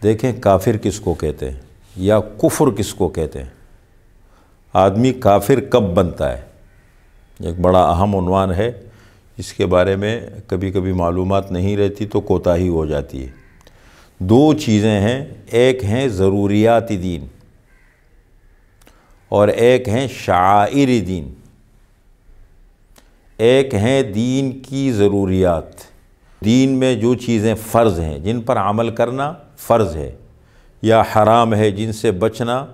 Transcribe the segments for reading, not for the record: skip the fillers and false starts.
دیکھیں کافر کس کو کہتے ہیں یا کفر کس کو کہتے ہیں، آدمی کافر کب بنتا ہے، ایک بڑا اہم عنوان ہے، اس کے بارے میں کبھی کبھی معلومات نہیں رہتی تو کوتاہی ہو جاتی ہے۔ دو چیزیں ہیں، ایک ہیں ضروریات دین اور ایک ہیں شعائر دین۔ ایک ہیں دین کی ضروریات، دین میں جو چیزیں فرض ہیں جن پر عمل کرنا فرض ہے یا حرام ہے جن سے بچنا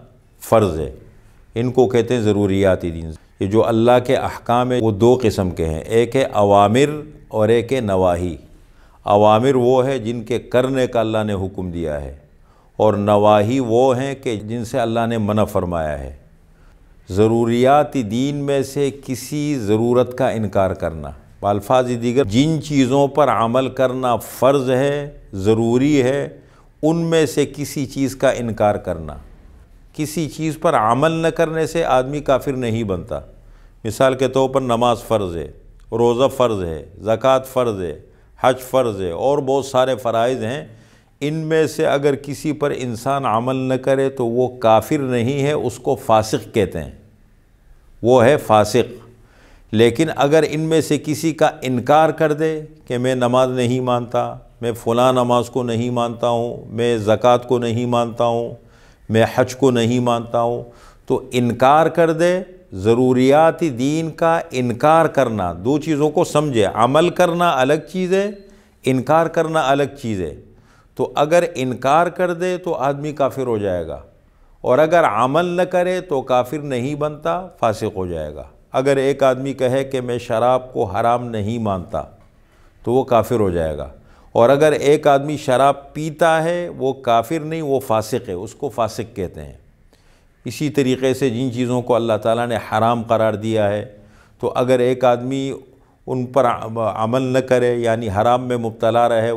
فرض ہے، ان کو کہتے ہیں ضروریات دین۔ یہ جو اللہ کے احکام ہیں وہ دو قسم کے ہیں، ایک ہے اوامر اور ایک ہے نواہی۔ اوامر وہ ہے جن کے کرنے کا اللہ نے حکم دیا ہے، اور نواہی وہ ہیں کہ جن سے اللہ نے منع فرمایا ہے۔ ضروریات دین میں سے کسی ضرورت کا انکار کرنا، بالفاظ دیگر جن چیزوں پر عمل کرنا فرض ہے، ضروری ہے، ان میں سے کسی چیز کا انکار کرنا۔ کسی چیز پر عمل نہ کرنے سے آدمی کافر نہیں بنتا۔ مثال کے طور پر نماز فرض ہے، روزہ فرض ہے، زکوٰۃ فرض ہے، حج فرض ہے، اور بہت سارے فرائض ہیں۔ ان میں سے اگر کسی پر انسان عمل نہ کرے تو وہ کافر نہیں ہے، اس کو فاسق کہتے ہیں، وہ ہے فاسق۔ لیکن اگر ان میں سے کسی کا انکار کر دے کہ میں نماز نہیں مانتا، میں فلاں نماز کو نہیں مانتا ہوں، میں زکوٰۃ کو نہیں مانتا ہوں، میں حج کو نہیں مانتا ہوں، تو انکار کر دے۔ ضروریات دین کا انکار کرنا، دو چیزوں کو سمجھے، عمل کرنا الگ چیز ہے، انکار کرنا الگ چیز ہے۔ تو اگر انکار کر دے تو آدمی کافر ہو جائے گا، اور اگر عمل نہ کرے تو کافر نہیں بنتا، فاسق ہو جائے گا۔ اگر ایک آدمی کہے کہ میں شراب کو حرام نہیں مانتا تو وہ کافر ہو جائے گا، اور اگر ایک آدمی شراب پیتا ہے وہ کافر نہیں، وہ فاسق ہے، اس کو فاسق کہتے ہیں۔ اسی طریقے سے جن چیزوں کو اللہ تعالیٰ نے حرام قرار دیا ہے، تو اگر ایک آدمی ان پر عمل نہ کرے یعنی حرام میں مبتلا رہے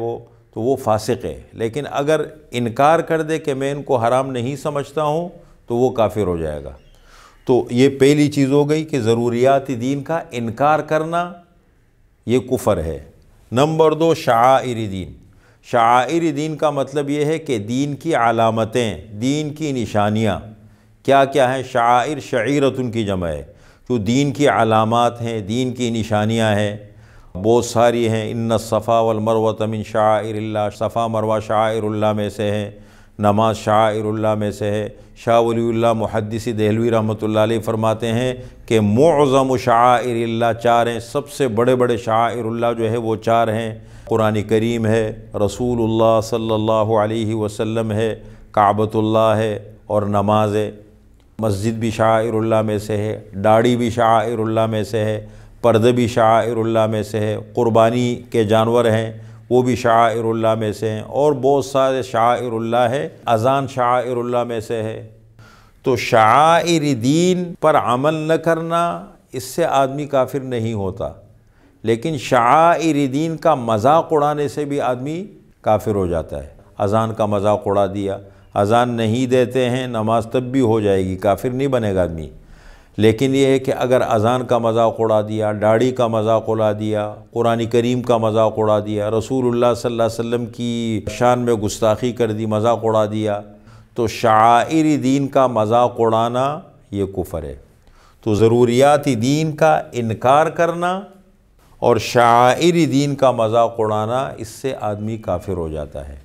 تو وہ فاسق ہے۔ لیکن اگر انکار کر دے کہ میں ان کو حرام نہیں سمجھتا ہوں تو وہ کافر ہو جائے گا۔ تو یہ پہلی چیز ہو گئی کہ ضروریات دین کا انکار کرنا یہ کفر ہے۔ نمبر دو، شعائر دین۔ شعائر دین کا مطلب یہ ہے کہ دین کی علامتیں، دین کی نشانیاں کیا کیا ہیں؟ شعائر شعیرتن کی جمع ہے، جو دین کی علامات ہیں، دین کی نشانیاں ہیں، بہت ساری ہیں۔ ان الصفا والمروۃ من شعائر اللہ، صفا مروہ شعائر اللہ میں سے ہیں، نماز شعائر اللہ میں سے ہے۔ شاہ ولی اللہ محدث دہلوی رحمۃ اللہ علیہ فرماتے ہیں کہ معظم شعائر اللہ چار ہیں، سب سے بڑے بڑے شعائر اللہ جو ہے وہ چار ہیں۔ قرآن کریم ہے، رسول اللہ صلی اللہ علیہ وسلم ہے، کعبۃ اللہ ہے، اور نماز ہے۔ مسجد بھی شعائر اللہ میں سے ہے، داڑھی بھی شعائر اللہ میں سے ہے، پردہ بھی شعائر اللہ میں سے ہے، قربانی کے جانور ہیں وہ بھی شعائر اللہ میں سے ہیں، اور بہت سارے شعائر اللہ ہے۔ اذان شعائر اللہ میں سے ہے۔ تو شعائر دین پر عمل نہ کرنا، اس سے آدمی کافر نہیں ہوتا، لیکن شعائر دین کا مذاق اڑانے سے بھی آدمی کافر ہو جاتا ہے۔ اذان کا مذاق اڑا دیا، اذان نہیں دیتے ہیں، نماز تب بھی ہو جائے گی، کافر نہیں بنے گا آدمی۔ لیکن یہ ہے کہ اگر اذان کا مذاق اڑا دیا، داڑھی کا مذاق اڑا دیا، قرآن کریم کا مذاق اڑا دیا، رسول اللہ صلی اللہ علیہ وسلم کی شان میں گستاخی کر دی، مذاق اڑا دیا، تو شعائر دین کا مذاق اڑانا یہ کفر ہے۔ تو ضروریات دین کا انکار کرنا اور شعائر دین کا مذاق اڑانا، اس سے آدمی کافر ہو جاتا ہے۔